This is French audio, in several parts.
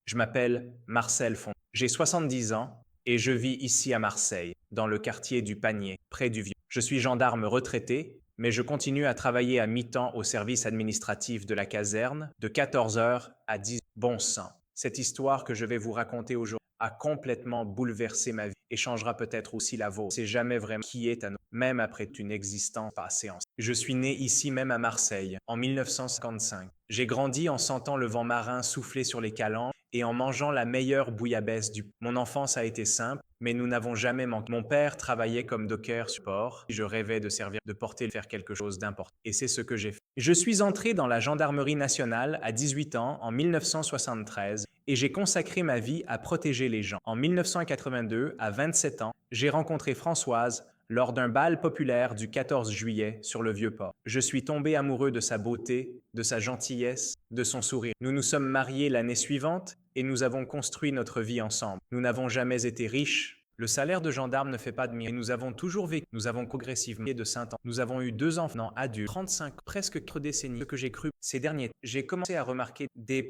Je m'appelle Marcel Font. J'ai 70 ans et je vis ici à Marseille, dans le quartier du Panier, près du Vieux. Je suis gendarme retraité, mais je continue à travailler à mi-temps au service administratif de la caserne, de 14 heures à 10 bon sang. Cette histoire que je vais vous raconter aujourd'hui a complètement bouleversé ma vie et changera peut-être aussi la vôtre. C'est jamais vraiment qui est à nous, même après une existence passée en. Je suis né ici même à Marseille, en 1955. J'ai grandi en sentant le vent marin souffler sur les calanques et en mangeant la meilleure bouillabaisse du. Mon enfance a été simple, mais nous n'avons jamais manqué. Mon père travaillait comme docker sur port. Je rêvais de servir, de porter, de faire quelque chose d'important. Et c'est ce que j'ai fait. Je suis entré dans la gendarmerie nationale à 18 ans en 1973 et j'ai consacré ma vie à protéger les gens. En 1982, à 27 ans, j'ai rencontré Françoise lors d'un bal populaire du 14 juillet sur le Vieux-Port. Je suis tombé amoureux de sa beauté, de sa gentillesse, de son sourire. Nous nous sommes mariés l'année suivante et nous avons construit notre vie ensemble. Nous n'avons jamais été riches. Le salaire de gendarme ne fait pas de miracle. Nous avons toujours vécu. Nous avons progressivement de 5 ans. Nous avons eu 2 enfants adultes, 35, presque 4 décennies. Ce que j'ai cru ces derniers temps, j'ai commencé à remarquer des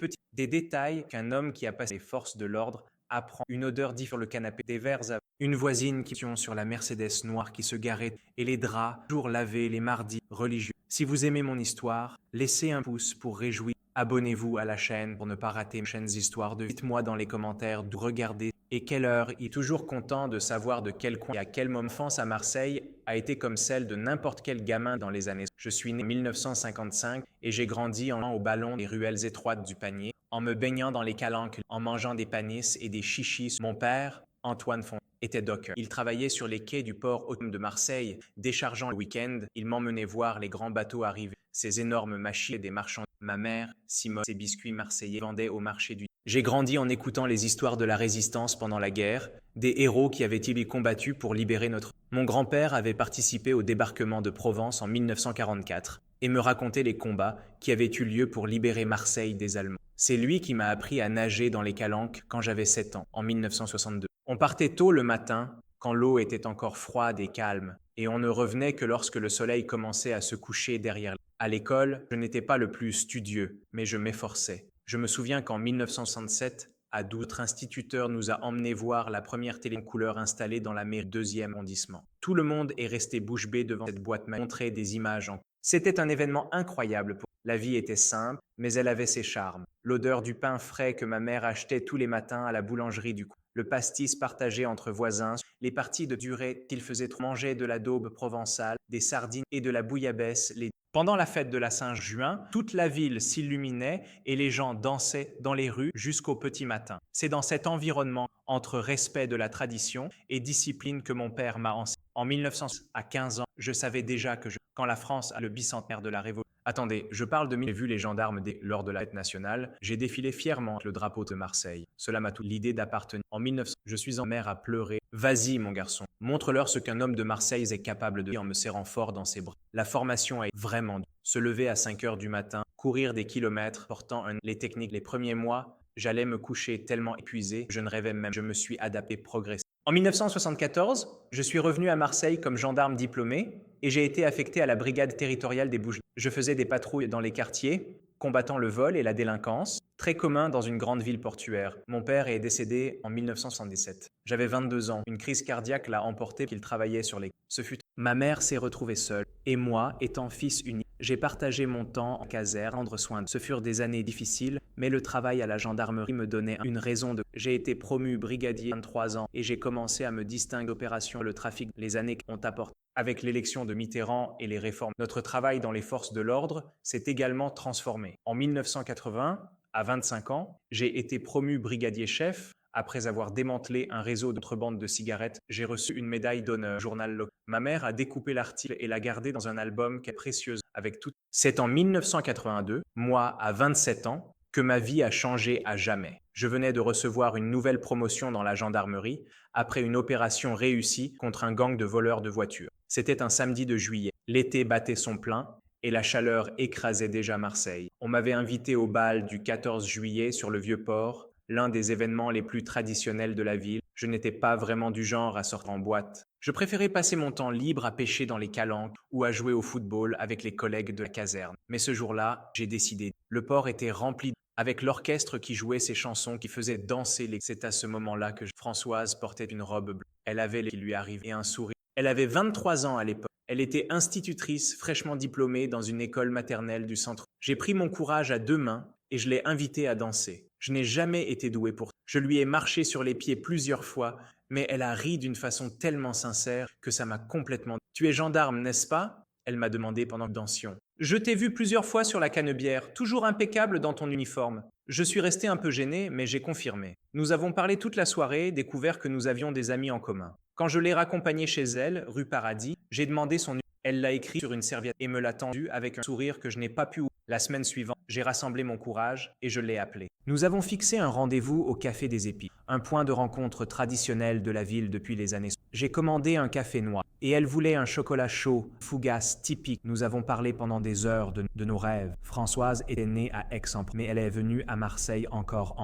détails qu'un homme qui a passé les forces de l'ordre apprend. Une odeur différente sur le canapé, des verres à une voisine qui sur la Mercedes noire qui se garait et les draps toujours lavés les mardis religieux. Si vous aimez mon histoire, laissez un pouce pour réjouir. Abonnez-vous à la chaîne pour ne pas rater mes prochaines histoires de. Dites-moi dans les commentaires d'où regardez et quelle heure. Il est toujours content de savoir de quel coin et à quel moment l'enfance à Marseille a été comme celle de n'importe quel gamin dans les années. Je suis né en 1955 et j'ai grandi en au ballon des ruelles étroites du Panier, en me baignant dans les calanques, en mangeant des panisses et des chichis. Mon père, Antoine Font, était docker. Il travaillait sur les quais du port autonome de Marseille, déchargeant le week-end. Il m'emmenait voir les grands bateaux arriver, ces énormes machines et des marchands. Ma mère, Simone, ses biscuits marseillais vendaient au marché du. J'ai grandi en écoutant les histoires de la résistance pendant la guerre, des héros qui avaient-ils combattu pour libérer notre. Mon grand-père avait participé au débarquement de Provence en 1944 et me racontait les combats qui avaient eu lieu pour libérer Marseille des Allemands. C'est lui qui m'a appris à nager dans les calanques quand j'avais 7 ans, en 1962. On partait tôt le matin, quand l'eau était encore froide et calme, et on ne revenait que lorsque le soleil commençait à se coucher derrière. À l'école, je n'étais pas le plus studieux, mais je m'efforçais. Je me souviens qu'en 1967, à 12, notre instituteur nous a emmenés voir la première télé en couleur installée dans la mairie du 2e arrondissement. Tout le monde est resté bouche bée devant cette boîte magique, montrer des images en. C'était un événement incroyable. La vie était simple, mais elle avait ses charmes. L'odeur du pain frais que ma mère achetait tous les matins à la boulangerie du coin, le pastis partagé entre voisins, les parties de durée qu'il faisait trop manger de la daube provençale, des sardines et de la bouillabaisse. Pendant la fête de la Saint-Juin, toute la ville s'illuminait et les gens dansaient dans les rues jusqu'au petit matin. C'est dans cet environnement, entre respect de la tradition et discipline, que mon père m'a enseigné. En 1900, à 15 ans, je savais déjà que quand la France a le bicentenaire de la Révolution. Attendez, je parle de. J'ai vu les gendarmes lors de la fête nationale. J'ai défilé fièrement avec le drapeau de Marseille. Cela m'a tout. L'idée d'appartenir. En 1900, je suis en mer à pleurer. Vas-y, mon garçon. Montre-leur ce qu'un homme de Marseille est capable de. En me serrant fort dans ses bras. La formation est vraiment dure. Se lever à 5 heures du matin, courir des kilomètres, portant les techniques. Les premiers mois, j'allais me coucher tellement épuisé, je ne rêvais même. Je me suis adapté progressivement. En 1974, je suis revenu à Marseille comme gendarme diplômé et j'ai été affecté à la brigade territoriale des Bouches. Je faisais des patrouilles dans les quartiers, combattant le vol et la délinquance, très commun dans une grande ville portuaire. Mon père est décédé en 1977. J'avais 22 ans. Une crise cardiaque l'a emporté qu'il travaillait sur les. Ce fut. Ma mère s'est retrouvée seule. Et moi, étant fils unique, j'ai partagé mon temps en caserne, prendre soin de. Ce furent des années difficiles, mais le travail à la gendarmerie me donnait une raison de. J'ai été promu brigadier à 23 ans et j'ai commencé à me distinguer d'opérations. Le trafic, les années ont apporté. Avec l'élection de Mitterrand et les réformes, notre travail dans les forces de l'ordre s'est également transformé. En 1980, à 25 ans, j'ai été promu brigadier chef. Après avoir démantelé un réseau de contrebande de cigarettes, j'ai reçu une médaille d'honneur au journal local. Ma mère a découpé l'article et l'a gardé dans un album qui est précieuse avec tout. C'est en 1982, moi à 27 ans, que ma vie a changé à jamais. Je venais de recevoir une nouvelle promotion dans la gendarmerie après une opération réussie contre un gang de voleurs de voitures. C'était un samedi de juillet. L'été battait son plein et la chaleur écrasait déjà Marseille. On m'avait invité au bal du 14 juillet sur le Vieux-Port, l'un des événements les plus traditionnels de la ville. Je n'étais pas vraiment du genre à sortir en boîte. Je préférais passer mon temps libre à pêcher dans les calanques ou à jouer au football avec les collègues de la caserne. Mais ce jour-là, j'ai décidé. Le port était rempli. avec l'orchestre qui jouait ses chansons, qui faisait danser les... C'est à ce moment-là que Françoise portait une robe bleue. Elle avait les qui lui arrivaient et un sourire. Elle avait 23 ans à l'époque. Elle était institutrice, fraîchement diplômée dans une école maternelle du centre. J'ai pris mon courage à 2 mains et je l'ai invitée à danser. Je n'ai jamais été douée pour ça. Je lui ai marché sur les pieds plusieurs fois, mais elle a ri d'une façon tellement sincère que ça m'a complètement... Tu es gendarme, n'est-ce pas? Elle m'a demandé pendant que nous dansions. Je t'ai vu plusieurs fois sur la canebière, toujours impeccable dans ton uniforme. Je suis resté un peu gêné, mais j'ai confirmé. Nous avons parlé toute la soirée, découvert que nous avions des amis en commun. Quand je l'ai raccompagnée chez elle, rue Paradis, j'ai demandé son numéro. Elle l'a écrit sur une serviette et me l'a tendu avec un sourire que je n'ai pas pu oublier. La semaine suivante, j'ai rassemblé mon courage et je l'ai appelée. Nous avons fixé un rendez-vous au Café des Épis, un point de rencontre traditionnel de la ville depuis les années 60. J'ai commandé un café noir et elle voulait un chocolat chaud, fougasse, typique. Nous avons parlé pendant des heures de nos rêves. Françoise était née à Aix-en-Provence, mais elle est venue à Marseille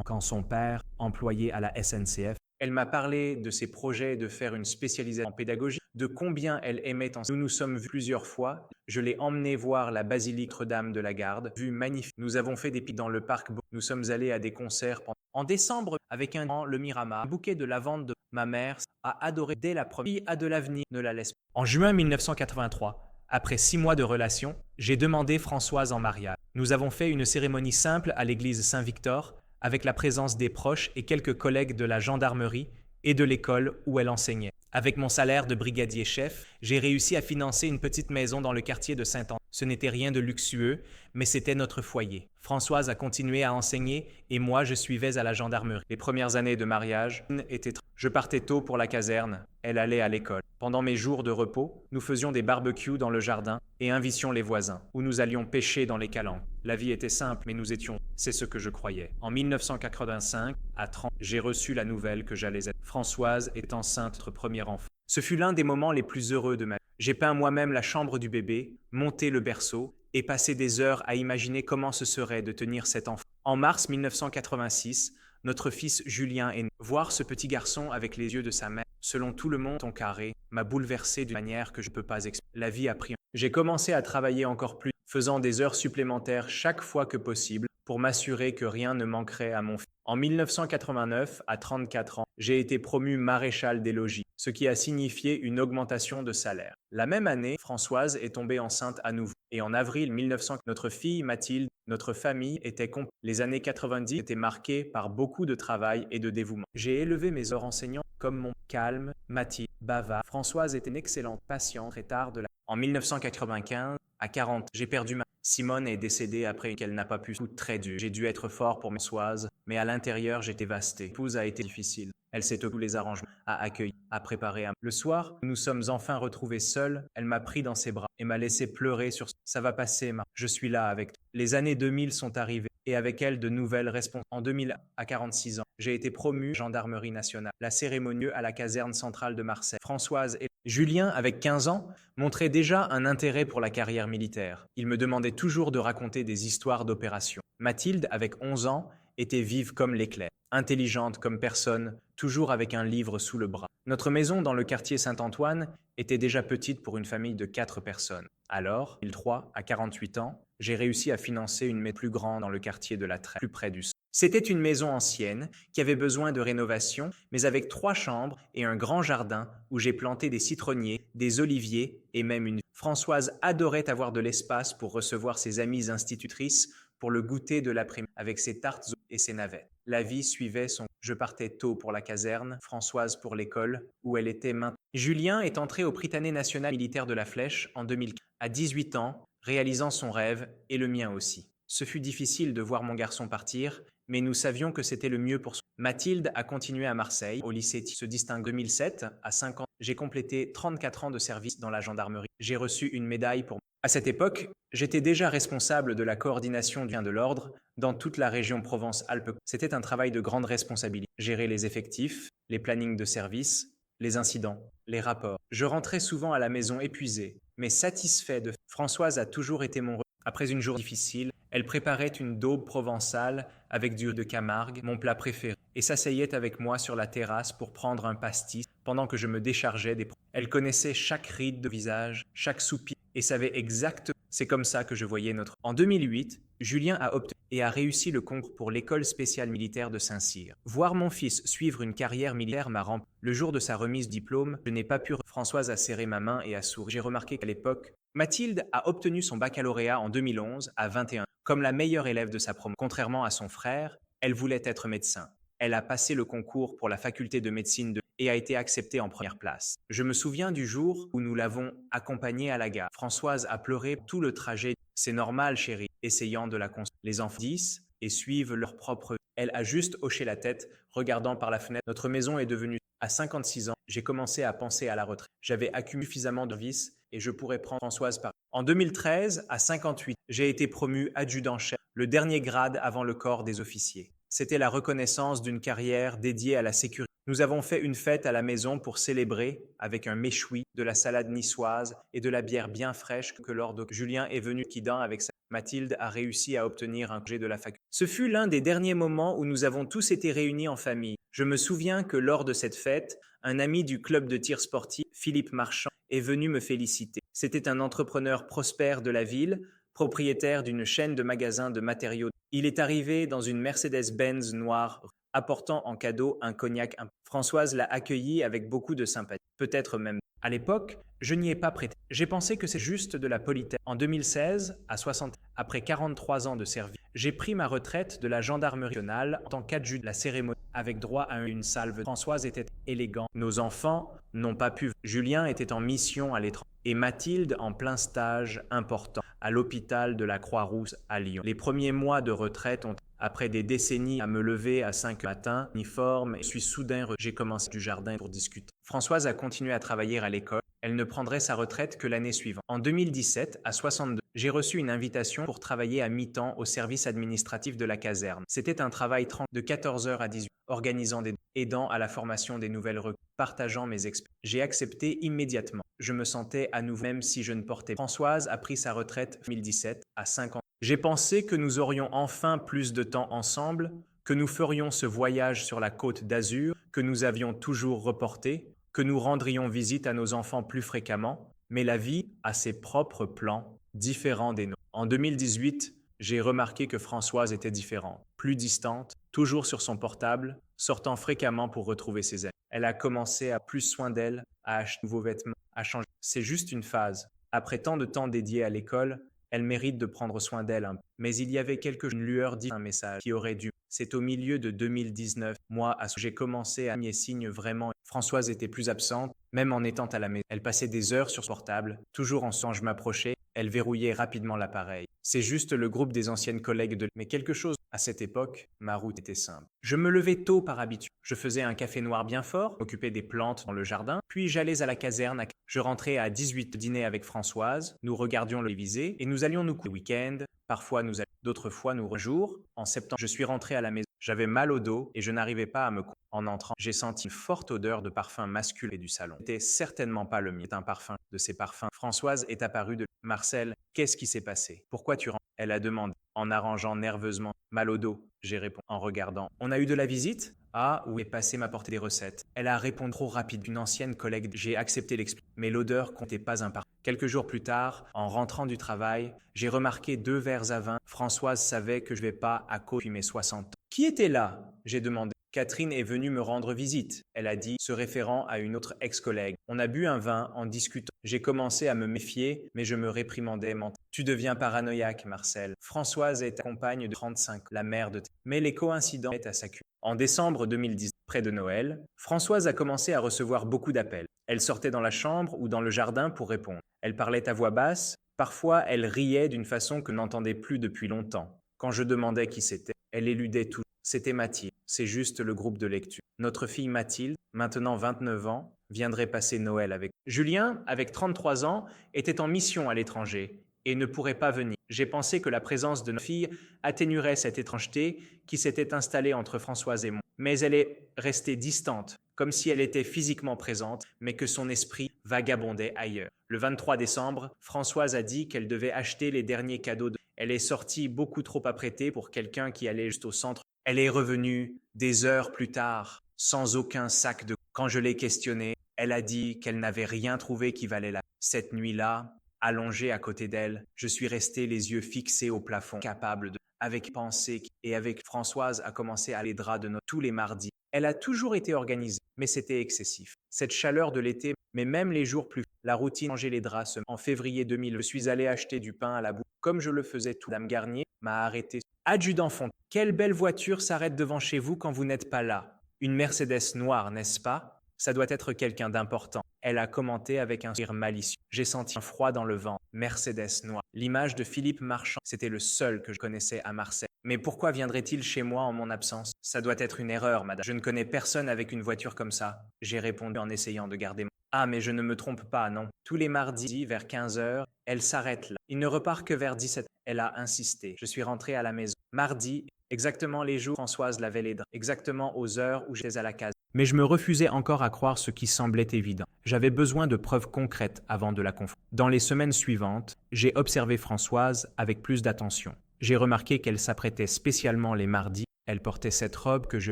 quand son père, employé à la SNCF, elle m'a parlé de ses projets de faire une spécialisation en pédagogie, de combien elle aimait enseigner. Nous nous sommes vus plusieurs fois. Je l'ai emmenée voir la basilique Notre-Dame de la Garde, vue magnifique. Nous avons fait des piques dans le parc. Nous sommes allés à des concerts en décembre avec le Miramar, un bouquet de lavande de ma mère a adoré dès la première. Fille a de l'avenir, ne la laisse pas. En juin 1983, après 6 mois de relation, j'ai demandé Françoise en mariage. Nous avons fait une cérémonie simple à l'église Saint-Victor, avec la présence des proches et quelques collègues de la gendarmerie et de l'école où elle enseignait. Avec mon salaire de brigadier-chef, j'ai réussi à financer une petite maison dans le quartier de Saint-Antoine. Ce n'était rien de luxueux, mais c'était notre foyer. Françoise a continué à enseigner et moi, je suivais à la gendarmerie. Les premières années de mariage étaient... Je partais tôt pour la caserne, elle allait à l'école. Pendant mes jours de repos, nous faisions des barbecues dans le jardin et invitions les voisins, où nous allions pêcher dans les calanques. La vie était simple, mais nous étions... C'est ce que je croyais. En 1985, à 30, j'ai reçu la nouvelle que j'allais être... Françoise est enceinte de notre premier enfant. Ce fut l'un des moments les plus heureux de ma vie. J'ai peint moi-même la chambre du bébé, monté le berceau et passé des heures à imaginer comment ce serait de tenir cet enfant. En mars 1986, notre fils Julien est né. Voir ce petit garçon avec les yeux de sa mère, selon tout le monde, ton carré, m'a bouleversé d'une manière que je ne peux pas expliquer. La vie a pris. J'ai commencé à travailler encore plus, faisant des heures supplémentaires chaque fois que possible pour m'assurer que rien ne manquerait à mon fils. En 1989, à 34 ans, j'ai été promu maréchal des logis, ce qui a signifié une augmentation de salaire. La même année, Françoise est tombée enceinte à nouveau. Et en avril 1900, notre fille Mathilde, notre famille était complète. Les années 90 étaient marquées par beaucoup de travail et de dévouement. J'ai élevé mes heures enseignants comme mon calme, Mathilde, bavard. Françoise était une excellente patiente très tard de la... En 1995, à 40, j'ai perdu ma... Simone est décédée après qu'elle n'a pas pu. Tout très dur. J'ai dû être fort pour mes Françoise, mais à l'intérieur, j'étais dévasté. L'épouse a été difficile. Elle s'est occupée les arrangements, a accueilli, a préparé. Le soir, nous sommes enfin retrouvés seuls. Elle m'a pris dans ses bras et m'a laissé pleurer sur... Ça va passer, ma... Je suis là avec toi. Les années 2000 sont arrivées et avec elles de nouvelles responsabilités. En 2000, à 46 ans, j'ai été promu gendarmerie nationale. La cérémonie à la caserne centrale de Marseille. Françoise et Julien, avec 15 ans, montrait déjà un intérêt pour la carrière militaire. Il me demandait toujours de raconter des histoires d'opérations. Mathilde, avec 11 ans, était vive comme l'éclair, intelligente comme personne, toujours avec un livre sous le bras. Notre maison dans le quartier Saint-Antoine était déjà petite pour une famille de 4 personnes. Alors, 2003, à 48 ans, j'ai réussi à financer une maison plus grande dans le quartier de la Trève, plus près du centre. C'était une maison ancienne qui avait besoin de rénovation, mais avec 3 chambres et un grand jardin où j'ai planté des citronniers, des oliviers et même une... Françoise adorait avoir de l'espace pour recevoir ses amies institutrices pour le goûter de l'après-midi avec ses tartes et ses navettes. La vie suivait son... Je partais tôt pour la caserne, Françoise pour l'école, où elle était maintenant. Julien est entré au Prytanée national militaire de la Flèche en 2015, à 18 ans, réalisant son rêve et le mien aussi. Ce fut difficile de voir mon garçon partir, mais nous savions que c'était le mieux pour son... Mathilde a continué à Marseille, au lycée se distingue 2007, à 5 ans. J'ai complété 34 ans de service dans la gendarmerie. J'ai reçu une médaille pour... À cette époque, j'étais déjà responsable de la coordination du bien de l'ordre dans toute la région Provence-Alpes. C'était un travail de grande responsabilité. Gérer les effectifs, les plannings de service, les incidents, les rapports. Je rentrais souvent à la maison épuisé, mais satisfait de... Françoise a toujours été mon... Après une journée difficile, elle préparait une daube provençale avec du riz de Camargue, mon plat préféré, et s'asseyait avec moi sur la terrasse pour prendre un pastis pendant que je me déchargeais des... Elle connaissait chaque ride de visage, chaque soupir, et savait exactement. C'est comme ça que je voyais notre. En 2008, Julien a obtenu et a réussi le concours pour l'école spéciale militaire de Saint-Cyr. Voir mon fils suivre une carrière militaire m'a rempli. Le jour de sa remise diplôme, je n'ai pas pu. Françoise a serré ma main et a souri. J'ai remarqué qu'à l'époque, Mathilde a obtenu son baccalauréat en 2011 à 21 ans. Comme la meilleure élève de sa promo. Contrairement à son frère, elle voulait être médecin. Elle a passé le concours pour la faculté de médecine et a été acceptée en première place. Je me souviens du jour où nous l'avons accompagnée à la gare. Françoise a pleuré tout le trajet. C'est normal, chérie, essayant de la consoler. Les enfants disent et suivent leur propre vie. Elle a juste hoché la tête, regardant par la fenêtre. Notre maison est devenue. À 56 ans, j'ai commencé à penser à la retraite. J'avais accumulé suffisamment de vices et je pourrais prendre Françoise par. En 2013, à 58, j'ai été promu adjudant-chef, le dernier grade avant le corps des officiers. C'était la reconnaissance d'une carrière dédiée à la sécurité. Nous avons fait une fête à la maison pour célébrer avec un méchoui, de la salade niçoise et de la bière bien fraîche que lors de Julien est venu Quidan avec sa. Mathilde a réussi à obtenir un congé de la faculté. Ce fut l'un des derniers moments où nous avons tous été réunis en famille. Je me souviens que lors de cette fête, un ami du club de tir sportif, Philippe Marchand, est venu me féliciter. C'était un entrepreneur prospère de la ville, propriétaire d'une chaîne de magasins de matériaux. Il est arrivé dans une Mercedes-Benz noire, apportant en cadeau un cognac. Françoise l'a accueilli avec beaucoup de sympathie, peut-être même. À l'époque, je n'y ai pas prêté. J'ai pensé que c'est juste de la politesse. En 2016, à 60, après 43 ans de service, j'ai pris ma retraite de la gendarmerie nationale en tant qu'adjudant de la cérémonie, avec droit à une salve. Françoise était élégante. Nos enfants n'ont pas pu. Julien était en mission à l'étranger et Mathilde en plein stage important à l'hôpital de la Croix-Rousse à Lyon. Les premiers mois de retraite ont, après des décennies à me lever à 5 heures du matin, uniforme, et suis soudain j'ai commencé du jardin pour discuter. Françoise a continué à travailler à l'école. Elle ne prendrait sa retraite que l'année suivante. En 2017, à 62, j'ai reçu une invitation pour travailler à mi-temps au service administratif de la caserne. C'était un travail de 14h à 18h, organisant des aidant à la formation des nouvelles recrues, partageant mes expériences. J'ai accepté immédiatement. Je me sentais à nouveau, même si je ne portais pas. Françoise a pris sa retraite en 2017 à 5 ans. J'ai pensé que nous aurions enfin plus de temps ensemble, que nous ferions ce voyage sur la côte d'Azur, que nous avions toujours reporté, que nous rendrions visite à nos enfants plus fréquemment, mais la vie a ses propres plans, différents des nôtres. En 2018, j'ai remarqué que Françoise était différente, plus distante, toujours sur son portable, sortant fréquemment pour retrouver ses amis. Elle a commencé à plus soin d'elle, à acheter de nouveaux vêtements, à changer. C'est juste une phase. Après tant de temps dédié à l'école, elle mérite de prendre soin d'elle un peu. Mais il y avait une lueur un message qui aurait dû. C'est au milieu de 2019, moi, j'ai commencé à mes signes vraiment. Françoise était plus absente, même en étant à la maison. Elle passait des heures sur son portable, toujours en quand je m'approchais, elle verrouillait rapidement l'appareil. C'est juste le groupe des anciennes collègues de. Mais quelque chose. À cette époque, ma route était simple. Je me levais tôt par habitude. Je faisais un café noir bien fort, m'occupais des plantes dans le jardin, puis j'allais à la caserne. Je rentrais à 18 dîner avec Françoise, nous regardions le télévisé et nous allions nous coucher le week-end. Parfois nous allions, d'autres fois nous jour. En septembre, je suis rentré à la maison. J'avais mal au dos et je n'arrivais pas à me coucher. En entrant, j'ai senti une forte odeur de parfum masculin du salon. C'était certainement pas le mien. C'est un parfum. De ces parfums. Françoise est apparue de. Marcel, qu'est-ce qui s'est passé? Pourquoi tu rentres? Elle a demandé, en arrangeant nerveusement. Mal au dos, j'ai répondu en regardant. On a eu de la visite? Ah, où est passé m'apporter des recettes. Elle a répondu trop rapide. Une ancienne collègue. J'ai accepté l'explication. Mais l'odeur comptait pas un parfum. Quelques jours plus tard, en rentrant du travail, j'ai remarqué 2 verres à vin. Françoise savait que je vais pas à cause de mes 60 ans. Qui était là? J'ai demandé. Catherine est venue me rendre visite, elle a dit, se référant à une autre ex-collègue. On a bu un vin en discutant. J'ai commencé à me méfier, mais je me réprimandais mentant. Tu deviens paranoïaque, Marcel. Françoise est ta compagne de 35 ans, la mère de tes. Mais les coïncidences est à sa cure. En décembre 2010, près de Noël, Françoise a commencé à recevoir beaucoup d'appels. Elle sortait dans la chambre ou dans le jardin pour répondre. Elle parlait à voix basse. Parfois, elle riait d'une façon que je n'entendais plus depuis longtemps. Quand je demandais qui c'était, elle éludait tout. C'était Mathilde, c'est juste le groupe de lecture. Notre fille Mathilde, maintenant 29 ans, viendrait passer Noël avec. Julien, avec 33 ans, était en mission à l'étranger et ne pourrait pas venir. J'ai pensé que la présence de notre fille atténuerait cette étrangeté qui s'était installée entre Françoise et moi. Mais elle est restée distante, comme si elle était physiquement présente, mais que son esprit vagabondait ailleurs. Le 23 décembre, Françoise a dit qu'elle devait acheter les derniers cadeaux de. Elle est sortie beaucoup trop apprêtée pour quelqu'un qui allait juste au centre. Elle est revenue des heures plus tard, sans aucun sac de. Quand je l'ai questionnée, elle a dit qu'elle n'avait rien trouvé qui valait la. Cette nuit-là, allongé à côté d'elle. Je suis resté les yeux fixés au plafond, capable de, avec pensée, et avec Françoise a commencé à les draps de tous les mardis. Elle a toujours été organisée, mais c'était excessif. Cette chaleur de l'été, mais même les jours plus, la routine changer les draps. En février 2000, je suis allé acheter du pain à la bouche, comme je le faisais tout. Madame Garnier m'a arrêté. Adjudant Font, quelle belle voiture s'arrête devant chez vous quand vous n'êtes pas là? Une Mercedes noire, n'est-ce pas? Ça doit être quelqu'un d'important. Elle a commenté avec un sourire malicieux. J'ai senti un froid dans le ventre. Mercedes noire. L'image de Philippe Marchand, c'était le seul que je connaissais à Marseille. Mais pourquoi viendrait-il chez moi en mon absence? Ça doit être une erreur, madame. Je ne connais personne avec une voiture comme ça. J'ai répondu en essayant de garder mon... Ah, mais je ne me trompe pas, non. Tous les mardis, vers 15 heures, elle s'arrête là. Il ne repart que vers 17 heures. Elle a insisté. Je suis rentré à la maison. Mardi, exactement les jours où Françoise lavait les draps. Exactement aux heures où j'étais à la case. Mais je me refusais encore à croire ce qui semblait évident. J'avais besoin de preuves concrètes avant de la confondre. Dans les semaines suivantes, j'ai observé Françoise avec plus d'attention. J'ai remarqué qu'elle s'apprêtait spécialement les mardis. Elle portait cette robe que je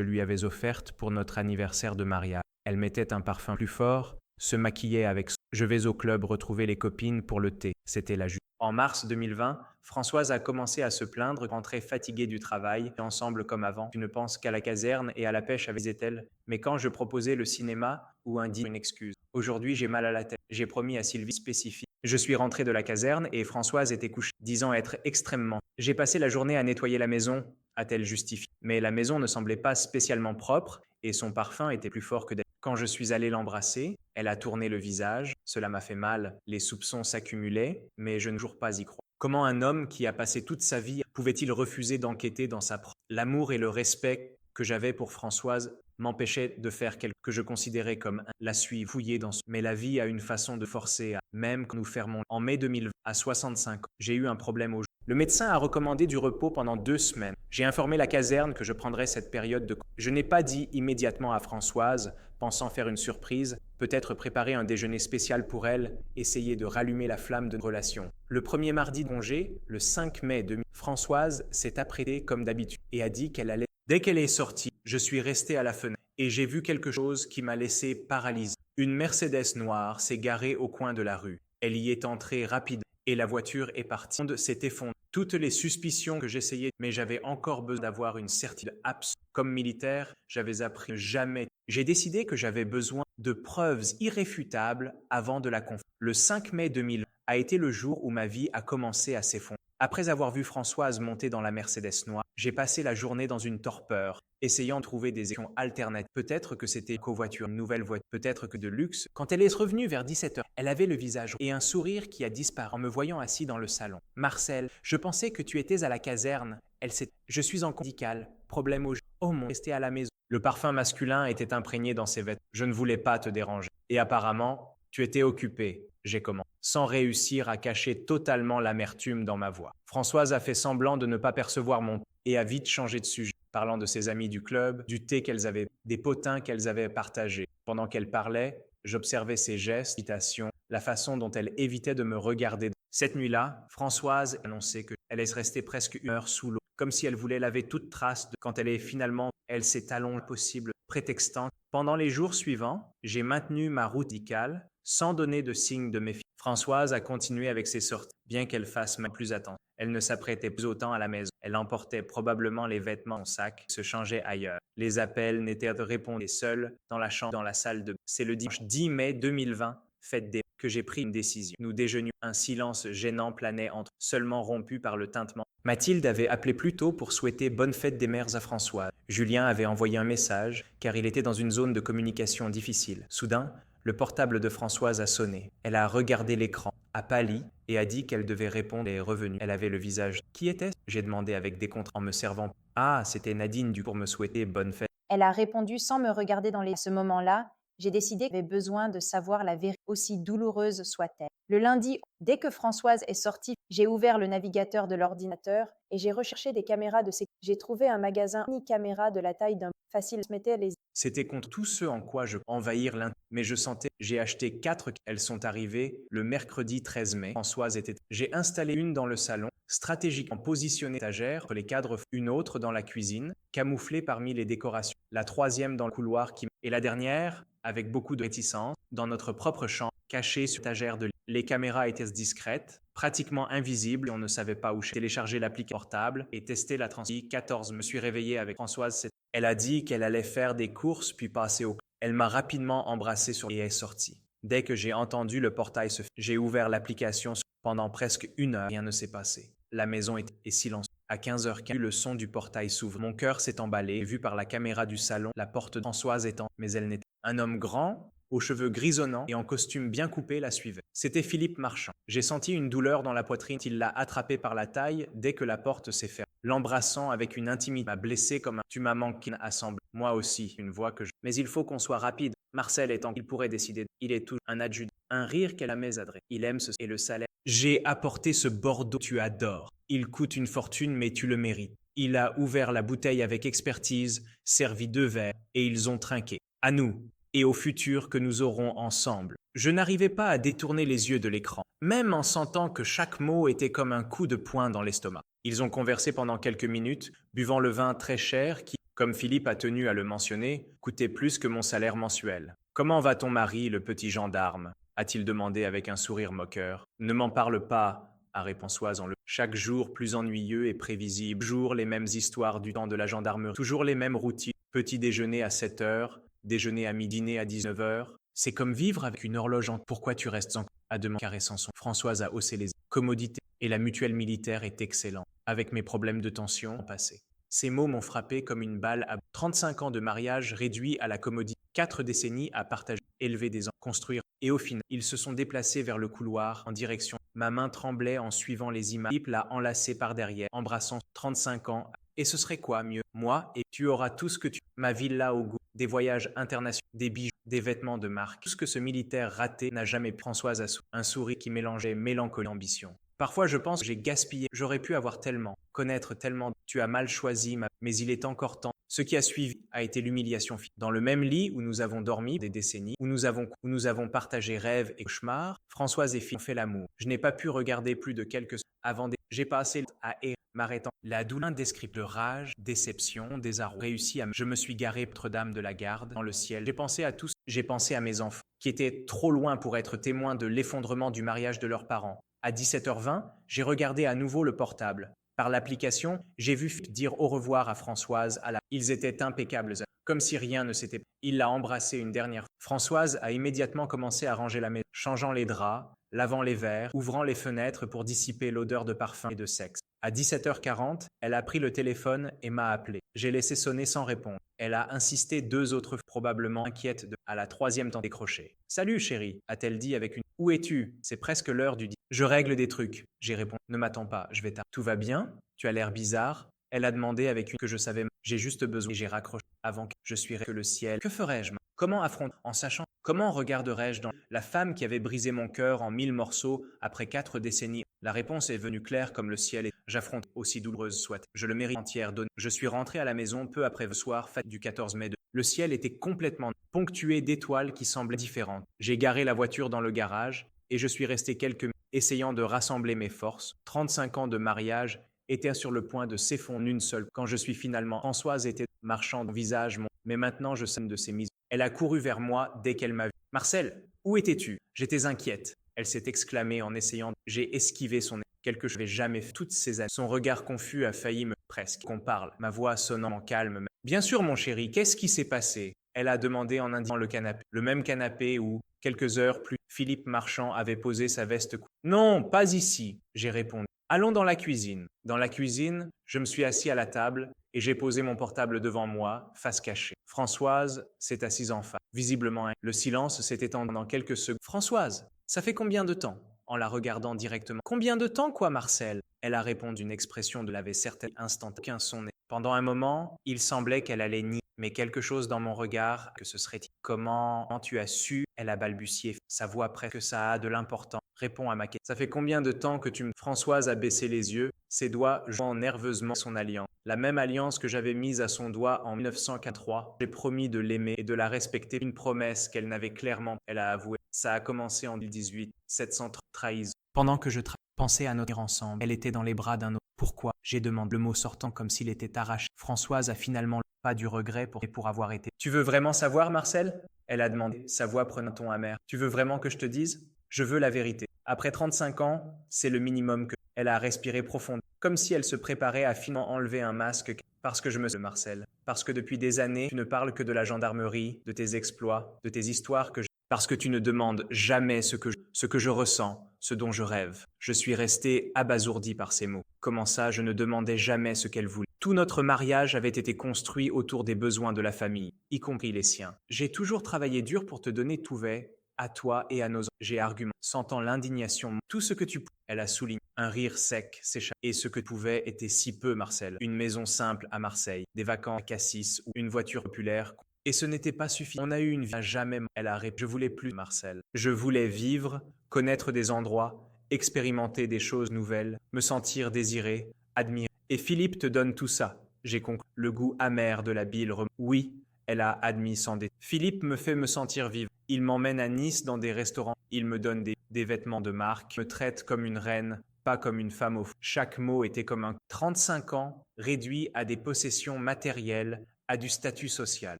lui avais offerte pour notre anniversaire de mariage. Elle mettait un parfum plus fort, se maquillait avec... Je vais au club retrouver les copines pour le thé. C'était la justice. En mars 2020, Françoise a commencé à se plaindre, rentrer fatiguée du travail, ensemble comme avant. Tu ne penses qu'à la caserne et à la pêche, avait-elle. Mais quand je proposais le cinéma ou un dîner, une excuse. Aujourd'hui, j'ai mal à la tête. J'ai promis à Sylvie spécifique. Je suis rentré de la caserne et Françoise était couchée, disant être extrêmement. J'ai passé la journée à nettoyer la maison, a-t-elle justifié. Mais la maison ne semblait pas spécialement propre et son parfum était plus fort que d'elle. Quand je suis allé l'embrasser, elle a tourné le visage. Cela m'a fait mal. Les soupçons s'accumulaient, mais je ne jure pas y croire. Comment un homme qui a passé toute sa vie pouvait-il refuser d'enquêter dans sa propre... L'amour et le respect que j'avais pour Françoise m'empêchaient de faire quelque que je considérais comme la suivre, fouiller dans ce... Mais la vie a une façon de forcer à... Même quand nous fermons... En mai 2020, à 65 ans, j'ai eu un problème au... Le médecin a recommandé du repos pendant 2 semaines. J'ai informé la caserne que je prendrais cette période de... Je n'ai pas dit immédiatement à Françoise, pensant faire une surprise, peut-être préparer un déjeuner spécial pour elle, essayer de rallumer la flamme de relation. Le premier mardi de congé, le 5 mai 2000, Françoise s'est apprêtée comme d'habitude et a dit qu'elle allait... Dès qu'elle est sortie, je suis resté à la fenêtre et j'ai vu quelque chose qui m'a laissé paralysé. Une Mercedes noire s'est garée au coin de la rue. Elle y est entrée rapidement et la voiture est partie. Le monde s'est effondré. Toutes les suspicions que j'essayais, mais j'avais encore besoin d'avoir une certitude absolue. Comme militaire, j'avais appris jamais. J'ai décidé que j'avais besoin de preuves irréfutables avant de la confondre. Le 5 mai 2000 a été le jour où ma vie a commencé à s'effondrer. Après avoir vu Françoise monter dans la Mercedes noire, j'ai passé la journée dans une torpeur, essayant de trouver des options alternatives. Peut-être que c'était une covoiture, une nouvelle voiture, peut-être que de luxe. Quand elle est revenue vers 17 heures, elle avait le visage et un sourire qui a disparu en me voyant assis dans le salon. Marcel, je pensais que tu étais à la caserne. Elle s'est... Je suis en médical. Problème au... Oh mon... Rester à la maison. Le parfum masculin était imprégné dans ses vêtements. Je ne voulais pas te déranger. Et apparemment, tu étais occupé. J'ai commencé, sans réussir à cacher totalement l'amertume dans ma voix. Françoise a fait semblant de ne pas percevoir mon ton et a vite changé de sujet, parlant de ses amis du club, du thé qu'elles avaient, des potins qu'elles avaient partagés. Pendant qu'elle parlait, j'observais ses gestes, citations, la façon dont elle évitait de me regarder. Cette nuit-là, Françoise annonçait qu'elle est restée presque 1 heure sous l'eau, comme si elle voulait laver toute trace de quand elle est finalement, elle s'est allongée possible, prétextant. Pendant les jours suivants, j'ai maintenu ma route médicale, sans donner de signe de méfiance. Françoise a continué avec ses sorties, bien qu'elle fasse même plus attention. Elle ne s'apprêtait plus autant à la maison. Elle emportait probablement les vêtements en sac, se changeait ailleurs. Les appels n'étaient répondus seule dans la chambre, dans la salle de... C'est le dimanche 10 mai 2020, fête des... que j'ai pris une décision. Nous déjeunions. Un silence gênant planait entre, seulement rompu par le tintement. Mathilde avait appelé plus tôt pour souhaiter bonne fête des mères à Françoise. Julien avait envoyé un message, car il était dans une zone de communication difficile. Soudain, le portable de Françoise a sonné. Elle a regardé l'écran, a pâli et a dit qu'elle devait répondre et est revenue. Elle avait le visage. Qui était-ce? J'ai demandé avec décontraction en me servant. Ah, c'était Nadine du pour me souhaiter bonne fête. Elle a répondu sans me regarder dans les... À ce moment-là, j'ai décidé que j'avais besoin de savoir la vérité, aussi douloureuse soit-elle. Le lundi, dès que Françoise est sortie, j'ai ouvert le navigateur de l'ordinateur et j'ai recherché des caméras de sécurité. J'ai trouvé un magasin mini-caméra de la taille d'un facile. Mettait les... C'était contre tout ce en quoi je envahir l'internet. Mais je sentais, j'ai acheté 4. Elles sont arrivées le mercredi 13 mai. Françoise était... J'ai installé une dans le salon, stratégiquement positionnée étagère pour les cadres, une autre dans la cuisine, camouflée parmi les décorations, la troisième dans le couloir qui... Et la dernière, avec beaucoup de réticence, dans notre propre chambre, cachée sur l'étagère de lit. Les caméras étaient discrètes, pratiquement invisibles, et on ne savait pas où télécharger l'application portable et tester la transmission. 14, me suis réveillé avec Françoise. Elle a dit qu'elle allait faire des courses puis passer au... Elle m'a rapidement embrassé et est sortie. Dès que j'ai entendu le portail se fermer, j'ai ouvert l'application. Pendant presque 1 heure, rien ne s'est passé. La maison était silencieuse. À 15h15, le son du portail s'ouvre. Mon cœur s'est emballé, vu par la caméra du salon, la porte de Françoise étant, mais elle n'était. Un homme grand, aux cheveux grisonnants et en costume bien coupé la suivait. C'était Philippe Marchand. J'ai senti une douleur dans la poitrine. Il l'a attrapé par la taille dès que la porte s'est fermée. L'embrassant avec une intimité m'a blessé comme un « tu m'as manqué » assemble. Moi aussi, une voix que je... Mais il faut qu'on soit rapide. Marcel étant, il pourrait décider. Il est tout un adjudant. Un rire qu'elle a mésadré. Il aime ce et le salaire. J'ai apporté ce Bordeaux que tu adores. Il coûte une fortune, mais tu le mérites. Il a ouvert la bouteille avec expertise, servi 2 verres, et ils ont trinqué. À nous, et au futur que nous aurons ensemble. Je n'arrivais pas à détourner les yeux de l'écran, même en sentant que chaque mot était comme un coup de poing dans l'estomac. Ils ont conversé pendant quelques minutes, buvant le vin très cher qui, comme Philippe a tenu à le mentionner, coûtait plus que mon salaire mensuel. « Comment va ton mari, le petit gendarme ?» a-t-il demandé avec un sourire moqueur. « Ne m'en parle pas, » a répondu Françoise Chaque jour plus ennuyeux et prévisible, toujours les mêmes histoires du temps de la gendarmerie, toujours les mêmes routines, petit déjeuner à 7h, déjeuner à midi, dîner à 19h. C'est comme vivre avec une horloge en... Pourquoi tu restes en... a demandé caressant son. Françoise a haussé les commodités et la mutuelle militaire est excellente. Avec mes problèmes de tension passé. Ces mots m'ont frappé comme une balle à 35 ans de mariage réduit à la commodité, 4 décennies à partager, élever des enfants, construire. Et au final, ils se sont déplacés vers le couloir en direction. Ma main tremblait en suivant les images. Philippe l'a enlacé par derrière, embrassant 35 ans. Et ce serait quoi mieux? Moi, et tu auras tout ce que tu... Ma villa au goût, des voyages internationaux, des bijoux, des vêtements de marque. Tout ce que ce militaire raté n'a jamais pu. Françoise a un sourire qui mélangeait mélancolie et ambition. Parfois, je pense que j'ai gaspillé. J'aurais pu avoir tellement, connaître tellement. Tu as mal choisi, mais il est encore temps. Ce qui a suivi a été l'humiliation. Dans le même lit où nous avons dormi des décennies, où nous avons partagé rêves et cauchemars, Françoise et Philippe ont fait l'amour. Je n'ai pas pu regarder plus de quelques secondes avant j'ai passé le temps à errer, m'arrêtant. La douleur indescriptible de rage, déception, désarroi. Je me suis garé Notre-Dame de la Garde dans le ciel. J'ai pensé à tous. J'ai pensé à mes enfants, qui étaient trop loin pour être témoins de l'effondrement du mariage de leurs parents. À 17h20, j'ai regardé à nouveau le portable. Par l'application, j'ai vu dire au revoir à Françoise à la... Ils étaient impeccables, comme si rien ne s'était... Il l'a embrassée une dernière fois. Françoise a immédiatement commencé à ranger la maison, changeant les draps, lavant les verres, ouvrant les fenêtres pour dissiper l'odeur de parfum et de sexe. À 17h40, elle a pris le téléphone et m'a appelé. J'ai laissé sonner sans répondre. Elle a insisté 2 autres fois, probablement inquiète à la 3e temps décroché. « Salut chérie », a-t-elle dit avec une... « Où es-tu ? C'est presque l'heure du... » « Je règle des trucs. » J'ai répondu. « Ne m'attends pas, je vais t'appeler. »« Tout va bien ? Tu as l'air bizarre. » Elle a demandé avec une que je savais. J'ai juste besoin et j'ai raccroché avant que je suis que le ciel. Que ferais-je? Comment affronter en sachant? Comment regarderais-je dans la femme qui avait brisé mon cœur en 1000 morceaux après 4 décennies? La réponse est venue claire comme le ciel et j'affronte aussi douloureuse soit. Je le mérite entière donnée. Je suis rentré à la maison peu après le soir fête du 14 mai. Le ciel était complètement ponctué d'étoiles qui semblaient différentes. J'ai garé la voiture dans le garage et je suis resté quelques minutes essayant de rassembler mes forces. 35 ans de mariage était sur le point de s'effondrer une seule quand je suis finalement. Françoise était marchant de visage, mais maintenant je saigne de ses mises. Elle a couru vers moi dès qu'elle m'a vu. « Marcel, où étais-tu » J'étais inquiète. Elle s'est exclamée en essayant. J'ai esquivé son nez. Quelque chose que je n'avais jamais fait toutes ces années. Son regard confus a failli me presque qu'on parle. Ma voix sonnant en calme. « Bien sûr mon chéri, qu'est-ce qui s'est passé ?» Elle a demandé en indiquant le canapé. Le même canapé où, quelques heures plus, Philippe Marchand avait posé sa veste. « Non, pas ici », j'ai répondu. « Allons dans la cuisine. » Dans la cuisine, je me suis assis à la table et j'ai posé mon portable devant moi, face cachée. Françoise s'est assise en face. Visiblement, le silence s'est étendu pendant quelques secondes. « Françoise, ça fait combien de temps ?» En la regardant directement. « Combien de temps, quoi, Marcel ?» Elle a répondu d'une expression de l'avait certaine instant qu'un son nez. Pendant un moment, il semblait qu'elle allait nier, mais quelque chose dans mon regard, que ce serait... Comment tu as su? Elle a balbutié, sa voix presque ça a de l'importance. Réponds à ma question. Ça fait combien de temps que tu me... Françoise a baissé les yeux, ses doigts jouant nerveusement son alliance. La même alliance que j'avais mise à son doigt en 1943. J'ai promis de l'aimer et de la respecter. Une promesse qu'elle n'avait clairement. Elle a avoué. Ça a commencé en 2018. 730 trahison. Pendant que je pensais à notre ensemble, elle était dans les bras d'un autre. Pourquoi? J'ai demandé, le mot sortant comme s'il était arraché. Françoise a finalement pas du regret pour avoir été. Tu veux vraiment savoir, Marcel? Elle a demandé, sa voix prenant un ton amer. Tu veux vraiment que je te dise? Je veux la vérité. Après 35 ans, c'est le minimum que... Elle a respiré profondément, comme si elle se préparait à finalement enlever un masque. Parce que je me... Marcel. Parce que depuis des années, tu ne parles que de la gendarmerie, de tes exploits, de tes histoires que je... Parce que tu ne demandes jamais ce que je ressens, ce dont je rêve. Je suis resté abasourdi par ces mots. Comment ça, je ne demandais jamais ce qu'elle voulait. Tout notre mariage avait été construit autour des besoins de la famille, y compris les siens. J'ai toujours travaillé dur pour te donner tout vais, à toi et à nos enfants. J'ai argumenté, sentant l'indignation. Tout ce que tu pouvais, elle a souligné. Un rire sec s'échappa. Et ce que tu pouvais était si peu, Marcel. Une maison simple à Marseille, des vacances à Cassis ou une voiture populaire. Et ce n'était pas suffisant. On a eu une vie à jamais. Elle a répété. Je voulais plus, Marcel. Je voulais vivre, connaître des endroits, expérimenter des choses nouvelles, me sentir désiré, admiré. Et Philippe te donne tout ça. J'ai conclu. Le goût amer de la bile. Oui, elle a admis sans dé. Philippe me fait me sentir vivre. Il m'emmène à Nice dans des restaurants. Il me donne des vêtements de marque. Me traite comme une reine, pas comme une femme au fond. Chaque mot était comme un 35 ans, réduit à des possessions matérielles, à du statut social.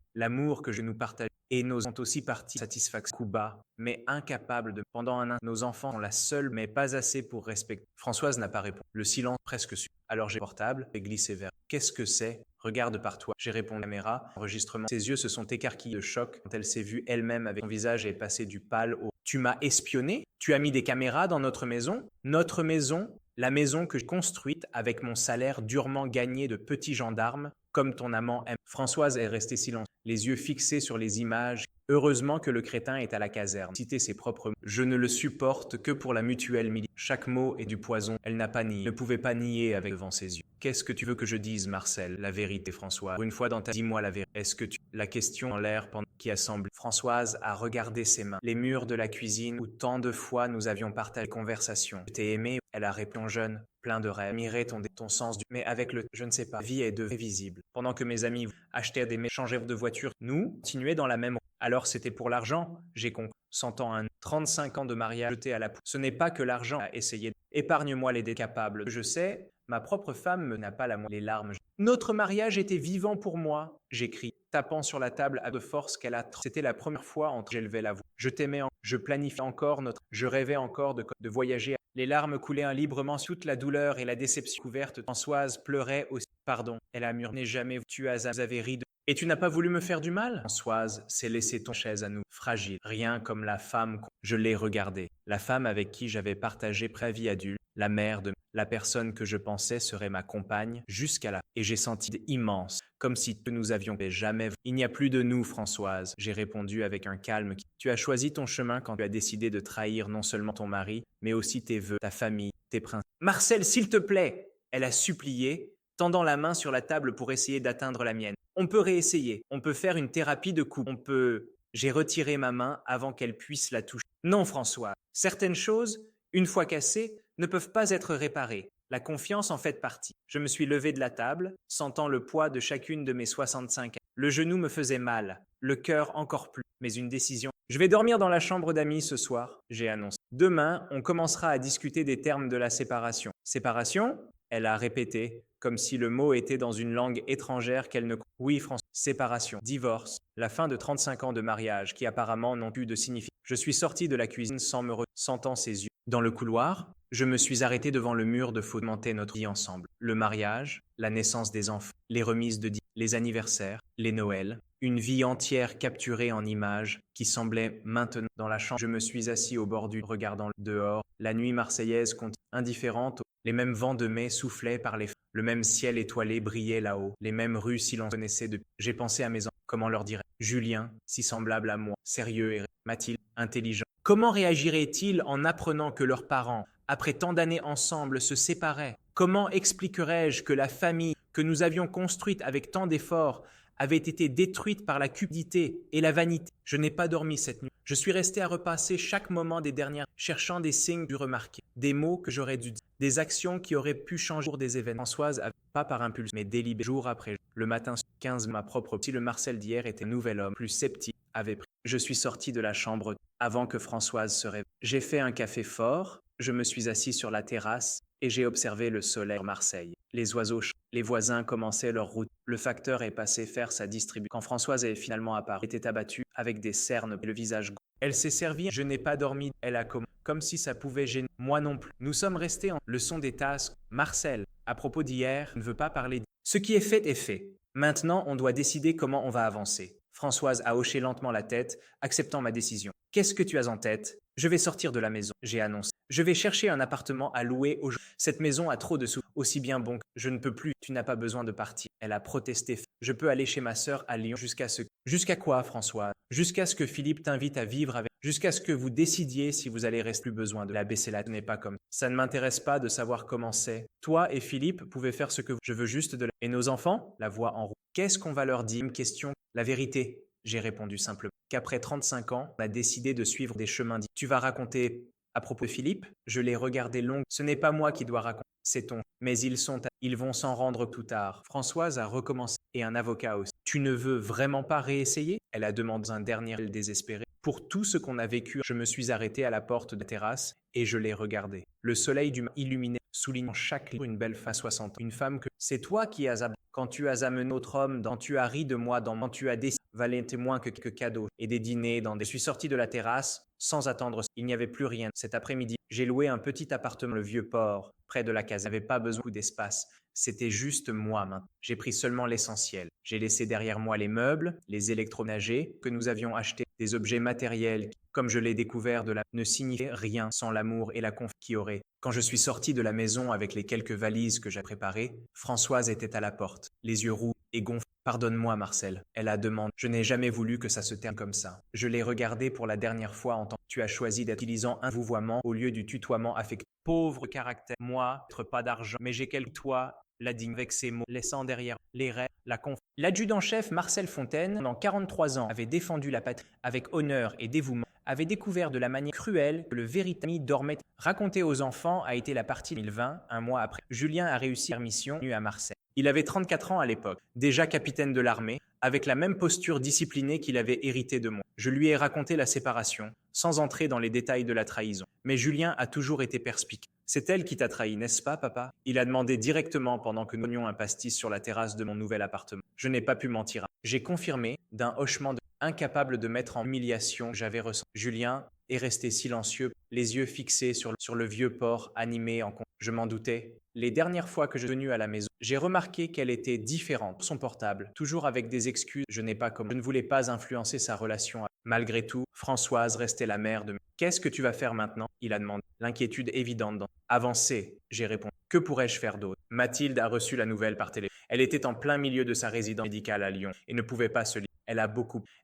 L'amour que je nous partage et nos ont aussi parti satisfaction coup bas, mais incapable de pendant un nos enfants sont la seule mais pas assez pour respecter. Françoise n'a pas répondu. Le silence presque su. Alors j'ai portable et glissé vers. Qu'est-ce que c'est? Regarde par toi. J'ai répondu caméra, enregistrement. Ses yeux se sont écarquillés de choc quand elle s'est vue elle-même avec son visage est passé du pâle au. Tu m'as espionné? Tu as mis des caméras dans notre maison? Notre maison? La maison que j'ai construite avec mon salaire durement gagné de petits gendarmes, comme ton amant aime. Françoise est restée silencieuse, les yeux fixés sur les images. Heureusement que le crétin est à la caserne. Citer ses propres mots. Je ne le supporte que pour la mutuelle militaire. Chaque mot est du poison. Elle n'a pas nié, ne pouvait pas nier avec devant ses yeux. Qu'est-ce que tu veux que je dise, Marcel? La vérité, François. Pour une fois dans ta... Dis-moi la vérité. Est-ce que tu... La question en l'air pendant qui a semblé. Françoise a regardé ses mains. Les murs de la cuisine où tant de fois nous avions partagé conversation. Je t'ai aimé. Elle a répondu jeune, plein de rêves. Admirer ton sens du... Mais avec le... Je ne sais pas. La vie est devenue visible. Pendant que mes amis achetaient des... changèrent de voiture, nous continuions dans la même... Alors c'était pour l'argent, j'ai conclu, sentant un 35 ans de mariage jeté à la poubelle. Ce n'est pas que l'argent a essayé. Épargne-moi les décapables. Je sais, ma propre femme n'a pas la moindre. Les larmes. Notre mariage était vivant pour moi, j'écris, tapant sur la table à de force qu'elle a. C'était la première fois entre j'élevais la voix. Je t'aimais, je planifiais encore notre. Je rêvais encore de voyager. Les larmes coulaient librement sous toute la douleur et la déception couverte. Françoise pleurait aussi. Pardon, elle a murmuré jamais. Tu avais ri de... Et tu n'as pas voulu me faire du mal? Françoise s'est laissé ton chaise à nous, fragile, rien comme la femme. Je l'ai regardée, la femme avec qui j'avais partagé pré-vie adulte, la mère de la personne que je pensais serait ma compagne jusqu'à là. Et j'ai senti immense, comme si nous avions jamais. Il n'y a plus de nous, Françoise, j'ai répondu avec un calme. Tu as choisi ton chemin quand tu as décidé de trahir non seulement ton mari, mais aussi tes vœux, ta famille, tes principes. Marcel, s'il te plaît, elle a supplié, tendant la main sur la table pour essayer d'atteindre la mienne. On peut réessayer, on peut faire une thérapie de couple, on peut... J'ai retiré ma main avant qu'elle puisse la toucher. Non, François, certaines choses, une fois cassées, ne peuvent pas être réparées. La confiance en fait partie. Je me suis levé de la table, sentant le poids de chacune de mes 65 ans. Le genou me faisait mal, le cœur encore plus, mais une décision. Je vais dormir dans la chambre d'amis ce soir, j'ai annoncé. Demain, on commencera à discuter des termes de la séparation. Séparation? Elle a répété, comme si le mot était dans une langue étrangère qu'elle ne... Oui, François. Séparation, divorce, la fin de 35 ans de mariage qui apparemment n'ont plus de signification. Je suis sorti de la cuisine sans me sentant ses yeux. Dans le couloir, je me suis arrêté devant le mur de fomenter notre vie ensemble. Le mariage, la naissance des enfants, les remises de les anniversaires, les Noëls, une vie entière capturée en images qui semblait maintenant dans la chambre. Je me suis assis au bord du regardant dehors. La nuit marseillaise continue, indifférente. Les mêmes vents de mai soufflaient par les... Le même ciel étoilé brillait là-haut. Les mêmes rues silencieuses depuis. J'ai pensé à mes enfants. Comment leur dirais Julien, si semblable à moi, sérieux et Mathilde, intelligent. Comment réagirait-il en apprenant que leurs parents, après tant d'années ensemble, se séparaient? Comment expliquerais-je que la famille que nous avions construite avec tant d'efforts avait été détruite par la cupidité et la vanité? Je n'ai pas dormi cette nuit. Je suis resté à repasser chaque moment des dernières, cherchant des signes du remarquer, des mots que j'aurais dû dire, des actions qui auraient pu changer des événements. Françoise avait pas par impulsion, mais délibéré, jour après jour. Le matin, 15, ma propre. Si le Marcel d'hier était un nouvel homme, plus sceptique, avait pris. Je suis sorti de la chambre avant que Françoise se réveille. J'ai fait un café fort, je me suis assis sur la terrasse et j'ai observé le soleil sur Marseille. Les oiseaux chantaient, les voisins commençaient leur route. Le facteur est passé faire sa distribution. Quand Françoise est finalement apparue, elle était abattue, avec des cernes et le visage gonflé. Elle s'est servie, je n'ai pas dormi, elle a commencé, comme si ça pouvait gêner. Moi non plus. Nous sommes restés en leçon des tasses. Marcel, à propos d'hier, je ne veux pas parler d'hier. Ce qui est fait est fait. Maintenant, on doit décider comment on va avancer. Françoise a hoché lentement la tête, acceptant ma décision. Qu'est-ce que tu as en tête? Je vais sortir de la maison, j'ai annoncé. Je vais chercher un appartement à louer aux gens. Cette maison a trop de sous, aussi bien bon que je ne peux plus, tu n'as pas besoin de partir. Elle a protesté. Je peux aller chez ma sœur à Lyon jusqu'à ce... Jusqu'à quoi, François? Jusqu'à ce que Philippe t'invite à vivre avec... Jusqu'à ce que vous décidiez si vous allez rester plus besoin de la baisser la... Ce n'est pas comme ça. Ça ne m'intéresse pas de savoir comment c'est. Toi et Philippe pouvez faire ce que vous... Je veux juste de la... Et nos enfants? La voix en roue. Qu'est-ce qu'on va leur dire? Une question. La vérité. J'ai répondu simplement qu'après 35 ans, on a décidé de suivre des chemins différents. Tu vas raconter à propos de Philippe? Je l'ai regardé long. Ce n'est pas moi qui dois raconter, c'est ton. Mais ils vont s'en rendre plus tard. Françoise a recommencé et un avocat aussi. Tu ne veux vraiment pas réessayer? Elle a demandé un dernier désespéré. Pour tout ce qu'on a vécu, je me suis arrêté à la porte de la terrasse et je l'ai regardé. Le soleil du matin illuminait, soulignant chaque livre une belle face 60. Une femme que c'est toi qui as quand tu as amené autre homme, quand tu as ri de moi, quand tu as décidé valait moins que quelques cadeaux et des dîners dans des... Je suis sorti de la terrasse sans attendre. Il n'y avait plus rien. Cet après-midi, j'ai loué un petit appartement, le Vieux-Port, près de la case. Je n'avais pas besoin d'espace. C'était juste moi maintenant. J'ai pris seulement l'essentiel. J'ai laissé derrière moi les meubles, les électroménagers que nous avions achetés, des objets matériels qui, comme je l'ai découvert ne signifiaient rien sans l'amour et la confiance qui aurait. Quand je suis sorti de la maison avec les quelques valises que j'ai préparées, Françoise était à la porte, les yeux roux et gonflés. Pardonne-moi, Marcel, elle a demandé. Je n'ai jamais voulu que ça se termine comme ça. Je l'ai regardé pour la dernière fois en tant que tu as choisi d'utiliser un vouvoiement au lieu du tutoiement affectueux. Pauvre caractère. Moi, pas d'argent, mais j'ai quelque toi, l'a digne avec ses mots, laissant derrière les rêves, la confiance. L'adjudant-chef Marcel Fontaine, pendant 43 ans, avait défendu la patrie avec honneur et dévouement, avait découvert de la manière cruelle que le véritable ami dormait. Raconter aux enfants a été la partie 2020, un mois après. Julien a réussi sa mission à Marseille. Il avait 34 ans à l'époque, déjà capitaine de l'armée, avec la même posture disciplinée qu'il avait héritée de moi. Je lui ai raconté la séparation, sans entrer dans les détails de la trahison. Mais Julien a toujours été perspicace. C'est elle qui t'a trahi, n'est-ce pas, papa? Il a demandé directement pendant que nous menions un pastis sur la terrasse de mon nouvel appartement. Je n'ai pas pu mentir. J'ai confirmé, d'un hochement de... incapable de mettre en humiliation que j'avais ressenti. Julien est resté silencieux, les yeux fixés sur le vieux port animé en... Je m'en doutais. Les dernières fois que je suis venu à la maison, j'ai remarqué qu'elle était différente. Son portable, toujours avec des excuses, je n'ai pas comment. Je ne voulais pas influencer sa relation. Malgré tout, Françoise restait la mère de... Qu'est-ce que tu vas faire maintenant? Il a demandé. L'inquiétude évidente dans... Avancer, j'ai répondu. Que pourrais-je faire d'autre? Mathilde a reçu la nouvelle par téléphone. Elle était en plein milieu de sa résidence médicale à Lyon et ne pouvait pas se libérer.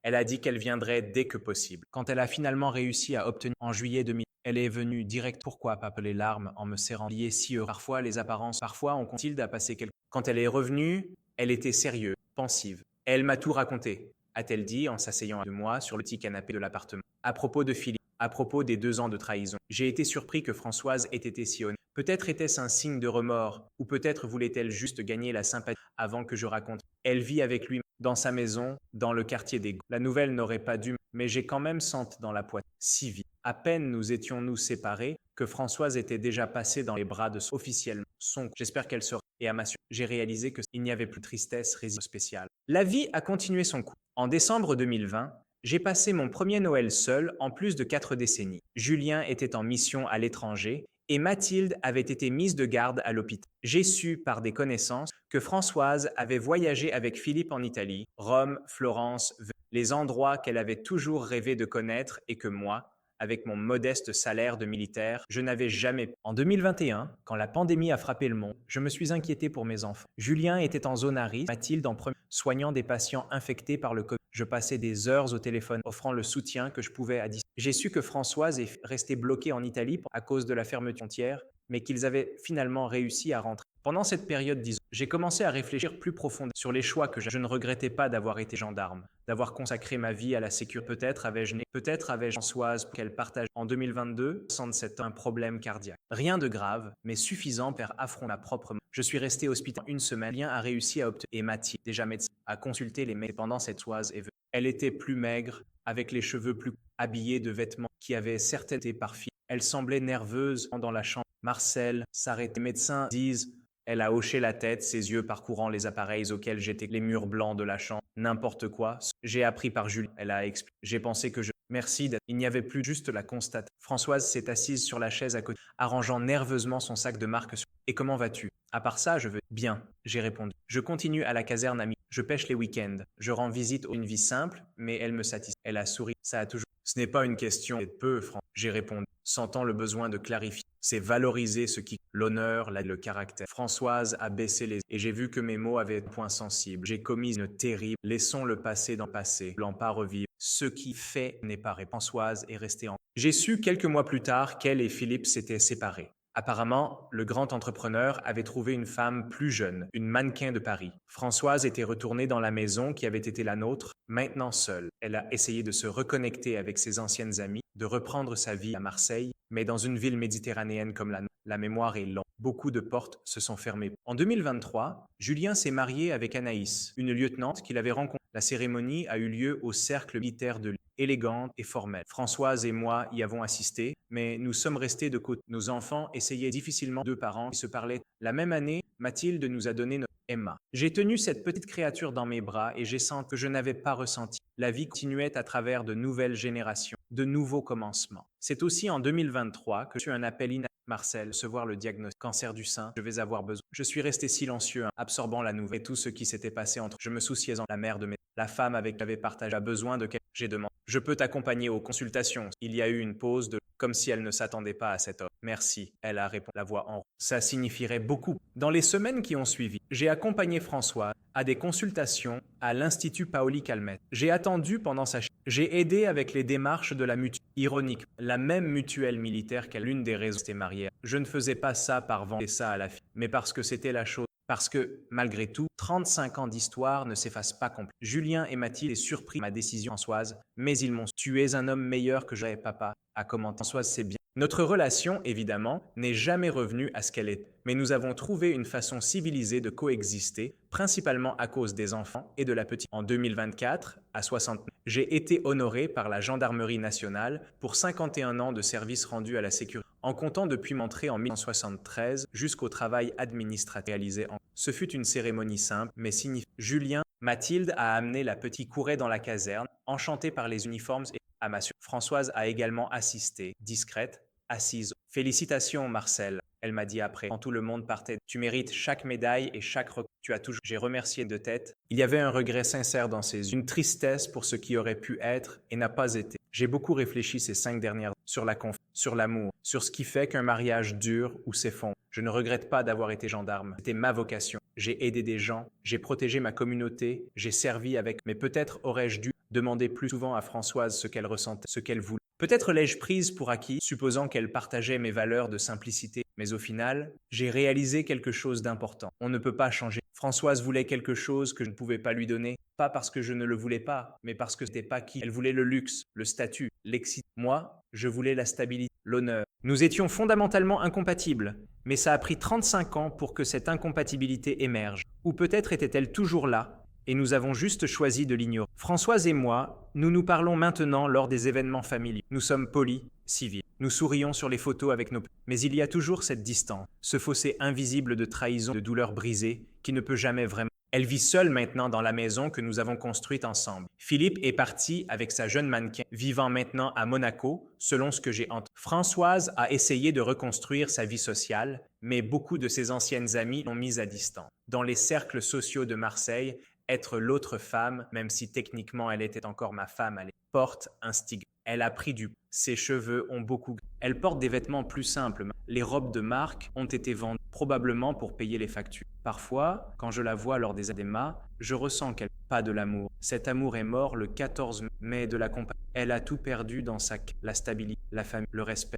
Elle a dit qu'elle viendrait dès que possible. Quand elle a finalement réussi à obtenir en juillet 2000, elle est venue direct. Pourquoi, papa? Les larmes en me serrant lié si heureux. Parfois, les apparences. Parfois, on continue à passer quelque... Quand elle est revenue, elle était sérieuse, pensive. Elle m'a tout raconté, a-t-elle dit en s'asseyant de moi sur le petit canapé de l'appartement. À propos de Philippe, à propos des 2 ans de trahison, j'ai été surpris que Françoise ait été si honnête. Peut-être était-ce un signe de remords, ou peut-être voulait-elle juste gagner la sympathie avant que je raconte. Elle vit avec lui dans sa maison, dans le quartier des Gaules. La nouvelle n'aurait pas dû, mais j'ai quand même senti dans la poitrine si vite. À peine nous étions-nous séparés que Françoise était déjà passée dans les bras de officiellement son. J'espère qu'elle sera. Et à ma surprise, j'ai réalisé qu'il n'y avait plus de tristesse spéciale. La vie a continué son cours. En décembre 2020, j'ai passé mon premier Noël seul en plus de 4 décennies. Julien était en mission à l'étranger et Mathilde avait été mise de garde à l'hôpital. J'ai su par des connaissances que Françoise avait voyagé avec Philippe en Italie, Rome, Florence, les endroits qu'elle avait toujours rêvé de connaître et que moi, avec mon modeste salaire de militaire, je n'avais jamais. En 2021, quand la pandémie a frappé le monde, je me suis inquiété pour mes enfants. Julien était en zone à risque, Mathilde en premier, soignant des patients infectés par le Covid. Je passais des heures au téléphone, offrant le soutien que je pouvais à distance. J'ai su que Françoise est restée bloquée en Italie à cause de la fermeture entière, mais qu'ils avaient finalement réussi à rentrer. Pendant cette période, disons, j'ai commencé à réfléchir plus profondément sur les choix que je ne regrettais pas d'avoir été gendarme, d'avoir consacré ma vie à la sécurité. Peut-être avais-je Françoise pour qu'elle partage en 2022, 67 ans, un problème cardiaque. Rien de grave, mais suffisant pour affronter ma propre mort. Je suis resté hospitalisé une semaine. Julien a réussi à obtenir et Mathilde, déjà médecin, a consulté les médecins pendant cette soise est venue. Elle était plus maigre, avec les cheveux plus courts, habillée de vêtements qui avaient certainement été parfaits. Elle semblait nerveuse dans la chambre. Marcel s'arrête. Les médecins disent. Elle a hoché la tête, ses yeux parcourant les appareils auxquels j'étais, les murs blancs de la chambre, n'importe quoi. J'ai appris par Julie. Elle a expliqué. J'ai pensé que je. Merci d'être. Il n'y avait plus juste la constate. Françoise s'est assise sur la chaise à côté, arrangeant nerveusement son sac de marque. Et comment vas-tu? À part ça, je veux. Bien, j'ai répondu. Je continue à la caserne amie. Je pêche les week-ends. Je rends visite à une vie simple, mais elle me satisfait. Elle a souri. Ça a toujours. Ce n'est pas une question d'être peu franc. J'ai répondu, sentant le besoin de clarifier. C'est valoriser ce qui. L'honneur, le caractère. Françoise a baissé les. Et j'ai vu que mes mots avaient un point sensible. J'ai commis une terrible. Laissons le passé dans le passé. L'en pas revivre. Ce qui fait n'est pas réparé. Françoise est restée en. J'ai su quelques mois plus tard qu'elle et Philippe s'étaient séparés. Apparemment, le grand entrepreneur avait trouvé une femme plus jeune, une mannequin de Paris. Françoise était retournée dans la maison qui avait été la nôtre, maintenant seule. Elle a essayé de se reconnecter avec ses anciennes amies, de reprendre sa vie à Marseille, mais dans une ville méditerranéenne comme la nôtre, la mémoire est longue. Beaucoup de portes se sont fermées. En 2023, Julien s'est marié avec Anaïs, une lieutenante qu'il avait rencontrée. La cérémonie a eu lieu au cercle militaire de Lille, élégante et formelle. Françoise et moi y avons assisté, mais nous sommes restés de côté. Nos enfants essayaient difficilement, deux parents qui se parlaient. La même année, Mathilde nous a donné notre Emma. J'ai tenu cette petite créature dans mes bras et j'ai senti que je n'avais pas ressenti. La vie continuait à travers de nouvelles générations, de nouveaux commencements. C'est aussi en 2023 que j'ai eu un appel Marcel, recevoir le diagnostic cancer du sein, je vais avoir besoin. Je suis resté silencieux, absorbant la nouvelle et tout ce qui s'était passé entre. Je me souciais en la mère de mes. La femme avec qui j'avais partagé a besoin de quelque. J'ai demandé. Je peux t'accompagner aux consultations. Il y a eu une pause de. Comme si elle ne s'attendait pas à cette offre. Merci, elle a répondu, la voix en. Ça signifierait beaucoup. Dans les semaines qui ont suivi, j'ai accompagné François à des consultations à l'Institut Paoli Calmette. J'ai attendu pendant sa. J'ai aidé avec les démarches de la mutuelle. Ironique, la même mutuelle militaire qu'elle l'une des raisons était mariée. Je ne faisais pas ça par vendre ça à la fille, mais parce que c'était la chose. Parce que, malgré tout, 35 ans d'histoire ne s'effacent pas complètement. Julien et Mathilde étaient surpris de ma décision, Françoise, mais ils m'ont. Tu es un homme meilleur que j'avais, papa, a commenté. Françoise, c'est bien. Notre relation, évidemment, n'est jamais revenue à ce qu'elle était, mais nous avons trouvé une façon civilisée de coexister, principalement à cause des enfants et de la petite. En 2024, à 69, j'ai été honoré par la Gendarmerie nationale pour 51 ans de service rendu à la sécurité, en comptant depuis mon entrée en 1973 jusqu'au travail administratif réalisé en. Ce fut une cérémonie simple, mais significative. Julien, Mathilde a amené la petite courait dans la caserne, enchantée par les uniformes et à ma. Françoise a également assisté, discrète, assise. Félicitations, Marcel, elle m'a dit après, quand tout le monde partait. Tu mérites chaque médaille et chaque record. Tu as toujours. J'ai remercié de tête. Il y avait un regret sincère dans ses yeux, une tristesse pour ce qui aurait pu être et n'a pas été. J'ai beaucoup réfléchi ces 5 dernières sur la confiance, sur l'amour, sur ce qui fait qu'un mariage dure ou s'effondre. Je ne regrette pas d'avoir été gendarme. C'était ma vocation. J'ai aidé des gens, j'ai protégé ma communauté, j'ai servi avec. Mais peut-être aurais-je dû demander plus souvent à Françoise ce qu'elle ressentait, ce qu'elle voulait. Peut-être l'ai-je prise pour acquis, supposant qu'elle partageait mes valeurs de simplicité. Mais au final, j'ai réalisé quelque chose d'important. On ne peut pas changer. Françoise voulait quelque chose que je ne pouvais pas lui donner, pas parce que je ne le voulais pas, mais parce que c'était pas qui. Elle voulait le luxe, le statut, l'excitation. Moi, je voulais la stabilité, l'honneur. Nous étions fondamentalement incompatibles, mais ça a pris 35 ans pour que cette incompatibilité émerge. Ou peut-être était-elle toujours là, et nous avons juste choisi de l'ignorer. Françoise et moi, nous nous parlons maintenant lors des événements familiaux. Nous sommes polis, civils. Nous sourions sur les photos avec nos. Mais il y a toujours cette distance, ce fossé invisible de trahison, de douleur brisée, qui ne peut jamais vraiment. Elle vit seule maintenant dans la maison que nous avons construite ensemble. Philippe est parti avec sa jeune mannequin, vivant maintenant à Monaco, selon ce que j'ai entendu. Françoise a essayé de reconstruire sa vie sociale, mais beaucoup de ses anciennes amies l'ont mise à distance. Dans les cercles sociaux de Marseille, être l'autre femme, même si techniquement elle était encore ma femme, elle porte un stigme. Elle a pris du. Ses cheveux ont beaucoup. Elle porte des vêtements plus simples. Les robes de marque ont été vendues, probablement pour payer les factures. Parfois, quand je la vois lors des ADMA, je ressens qu'elle n'a pas de l'amour. Cet amour est mort le 14 mai de la compagnie. Elle a tout perdu dans la stabilité, la famille, le respect,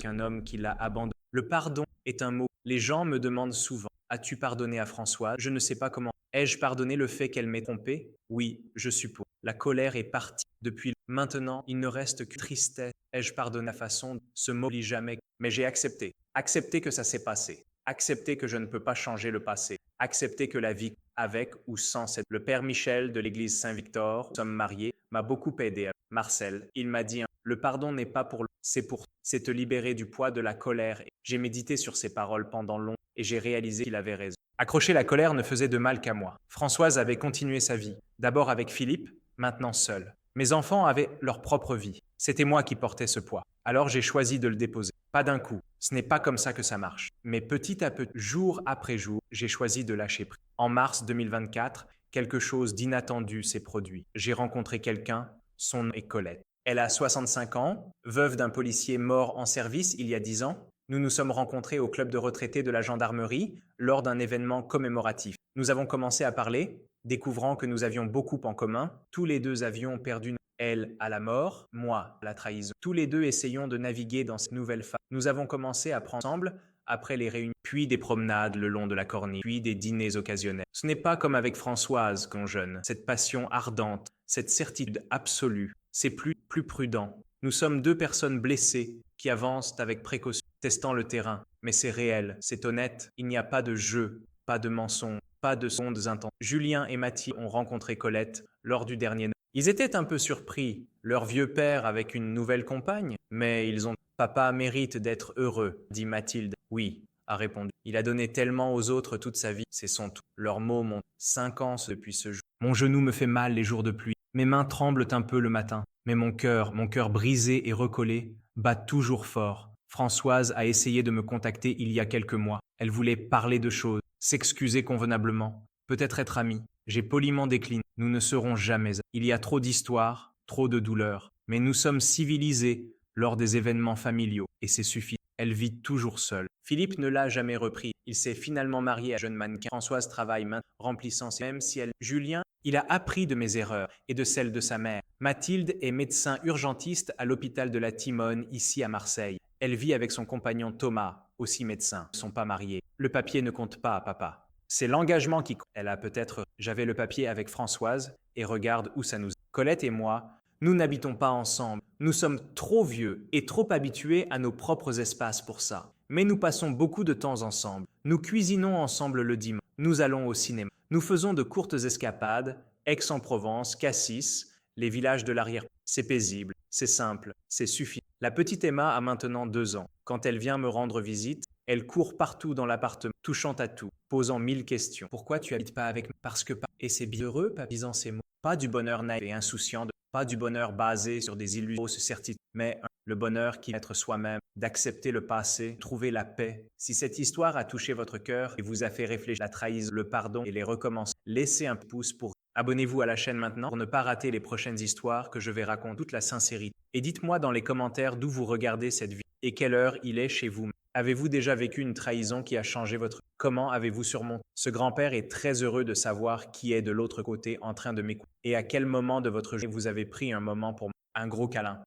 un homme qui l'a abandonné. Le pardon est un mot. Les gens me demandent souvent, as-tu pardonné à Françoise? Je ne sais pas comment. Ai-je pardonné le fait qu'elle m'ait trompé? Oui, je suppose. La colère est partie. Depuis maintenant, il ne reste que tristesse. Ai-je pardonné la façon? Ce mot lit jamais. Mais j'ai accepté. Accepter que ça s'est passé. Accepter que je ne peux pas changer le passé. Accepter que la vie, avec ou sans cette... Le père Michel de l'église Saint-Victor, nous sommes mariés, m'a beaucoup aidé. Marcel, il m'a dit, le pardon n'est pas pour c'est te libérer du poids de la colère. J'ai médité sur ces paroles pendant longtemps et j'ai réalisé qu'il avait raison. Accrocher la colère ne faisait de mal qu'à moi. Françoise avait continué sa vie, d'abord avec Philippe, maintenant seule. Mes enfants avaient leur propre vie. C'était moi qui portais ce poids. Alors j'ai choisi de le déposer. Pas d'un coup. Ce n'est pas comme ça que ça marche. Mais petit à petit, jour après jour, j'ai choisi de lâcher prise. En mars 2024, quelque chose d'inattendu s'est produit. J'ai rencontré quelqu'un, son nom est Colette. Elle a 65 ans, veuve d'un policier mort en service il y a 10 ans. Nous nous sommes rencontrés au club de retraités de la gendarmerie lors d'un événement commémoratif. Nous avons commencé à parler, découvrant que nous avions beaucoup en commun. Tous les deux avions perdu, elle à la mort, moi à la trahison. Tous les deux essayons de naviguer dans cette nouvelle phase. Nous avons commencé à prendre ensemble après les réunions, puis des promenades le long de la corniche, puis des dîners occasionnels. Ce n'est pas comme avec Françoise quand jeune, cette passion ardente, cette certitude absolue. C'est plus prudent. Nous sommes deux personnes blessées qui avancent avec précaution, testant le terrain. Mais c'est réel, c'est honnête. Il n'y a pas de jeu, pas de mensonge, pas de sondes intenses. Julien et Mathilde ont rencontré Colette lors du dernier Noël. Ils étaient un peu surpris, leur vieux père avec une nouvelle compagne, mais ils ont... Papa mérite d'être heureux, dit Mathilde. Oui, a répondu. Il a donné tellement aux autres toute sa vie, c'est son tout. Leurs mots m'ont 5 ans depuis ce jour. Mon genou me fait mal les jours de pluie. Mes mains tremblent un peu le matin, mais mon cœur brisé et recollé, bat toujours fort. Françoise a essayé de me contacter il y a quelques mois. Elle voulait parler de choses, s'excuser convenablement, peut-être être amie. J'ai poliment décliné. Nous ne serons jamais. Il y a trop d'histoires, trop de douleurs. Mais nous sommes civilisés lors des événements familiaux, et c'est suffisant. Elle vit toujours seule. Philippe ne l'a jamais repris. Il s'est finalement marié à un jeune mannequin. Françoise travaille maintenant, remplissant ses... Même si elle... Julien, il a appris de mes erreurs et de celles de sa mère. Mathilde est médecin urgentiste à l'hôpital de la Timone, ici à Marseille. Elle vit avec son compagnon Thomas, aussi médecin. Ils ne sont pas mariés. Le papier ne compte pas, papa. C'est l'engagement qui compte. Elle a peut-être... J'avais le papier avec Françoise et regarde où ça nous... Colette et moi, nous n'habitons pas ensemble. Nous sommes trop vieux et trop habitués à nos propres espaces pour ça. Mais nous passons beaucoup de temps ensemble. Nous cuisinons ensemble le dimanche. Nous allons au cinéma. Nous faisons de courtes escapades. Aix-en-Provence, Cassis, les villages de l'arrière. C'est paisible, c'est simple, c'est suffisant. La petite Emma a maintenant 2 ans. Quand elle vient me rendre visite, elle court partout dans l'appartement, touchant à tout, posant 1000 questions. Pourquoi tu habites pas avec moi? Parce que pas. Et c'est bien heureux, pas disant ces mots. Pas du bonheur naïf et insouciant, pas du bonheur basé sur des illusions, certitudes, mais le bonheur qui est être soi-même, d'accepter le passé, trouver la paix. Si cette histoire a touché votre cœur et vous a fait réfléchir à la trahison, le pardon et les recommencer, laissez un pouce pour... Abonnez-vous à la chaîne maintenant pour ne pas rater les prochaines histoires que je vais raconter toute la sincérité. Et dites-moi dans les commentaires d'où vous regardez cette vidéo et quelle heure il est chez vous. Avez-vous déjà vécu une trahison qui a changé votre... Comment avez-vous surmonté? Ce grand-père est très heureux de savoir qui est de l'autre côté en train de m'écouter. Et à quel moment de votre journée vous avez pris un moment pour un gros câlin.